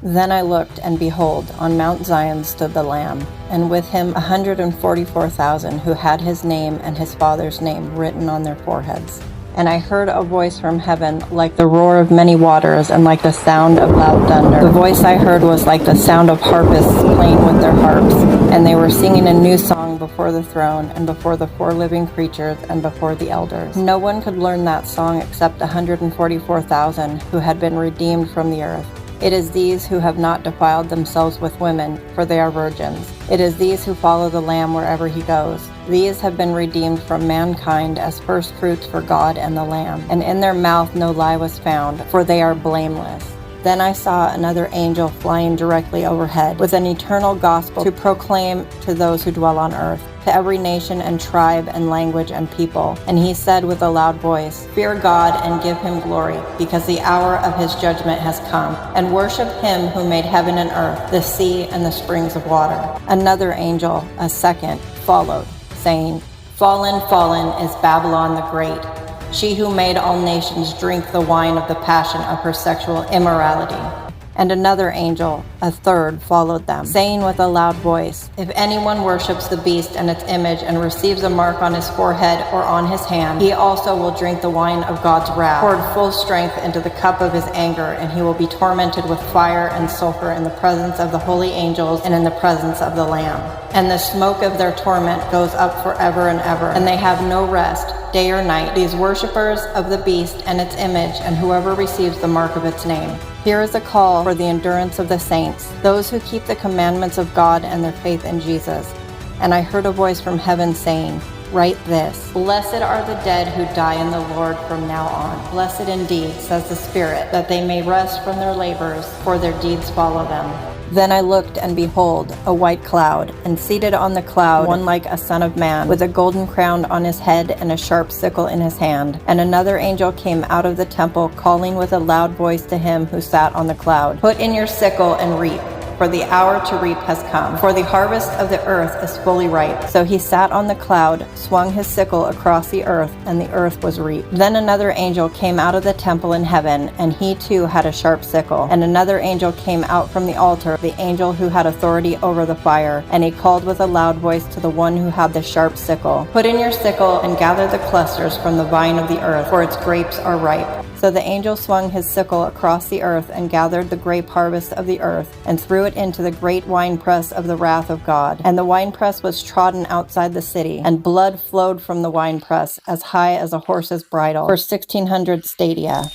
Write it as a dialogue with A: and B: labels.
A: Then I looked, and behold, on Mount Zion stood the Lamb, and with him 144,000 who had his name and his Father's name written on their foreheads. And I heard a voice from heaven like the roar of many waters and like the sound of loud thunder. The voice I heard was like the sound of harpists playing with their harps, and they were singing a new song before the throne and before the four living creatures and before the elders. No one could learn that song except 144,000 who had been redeemed from the earth. It is these who have not defiled themselves with women, for they are virgins. It is these who follow the Lamb wherever he goes. These have been redeemed from mankind as firstfruits for God and the Lamb. And in their mouth no lie was found, for they are blameless. Then I saw another angel flying directly overhead, with an eternal gospel to proclaim to those who dwell on earth, to every nation and tribe and language and people. And he said with a loud voice, "Fear God and give him glory, because the hour of his judgment has come, and worship him who made heaven and earth, the sea and the springs of water." Another angel, a second, followed, saying, "Fallen, fallen is Babylon the Great, she who made all nations drink the wine of the passion of her sexual immorality." And another angel, a third, followed them, saying with a loud voice, "If anyone worships the beast and its image and receives a mark on his forehead or on his hand, he also will drink the wine of God's wrath, poured full strength into the cup of his anger, and he will be tormented with fire and sulfur in the presence of the holy angels and in the presence of the Lamb. And the smoke of their torment goes up forever and ever, and they have no rest, day or night, these worshippers of the beast and its image, and whoever receives the mark of its name." Here is a call for the endurance of the saints, those who keep the commandments of God and their faith in Jesus. And I heard a voice from heaven saying, "Write this: Blessed are the dead who die in the Lord from now on. Blessed indeed, says the Spirit, that they may rest from their labors, for their deeds follow them." Then I looked, and behold, a white cloud, and seated on the cloud one like a son of man, with a golden crown on his head and a sharp sickle in his hand. And another angel came out of the temple, calling with a loud voice to him who sat on the cloud, "Put in your sickle and reap, for the hour to reap has come, for the harvest of the earth is fully ripe." So he sat on the cloud, swung his sickle across the earth, and the earth was reaped. Then another angel came out of the temple in heaven, and he too had a sharp sickle. And another angel came out from the altar, the angel who had authority over the fire, and he called with a loud voice to the one who had the sharp sickle, "Put in your sickle and gather the clusters from the vine of the earth, for its grapes are ripe." So the angel swung his sickle across the earth and gathered the grape harvest of the earth and threw it into the great winepress of the wrath of God. And the winepress was trodden outside the city, and blood flowed from the winepress as high as a horse's bridle for 1,600 stadia.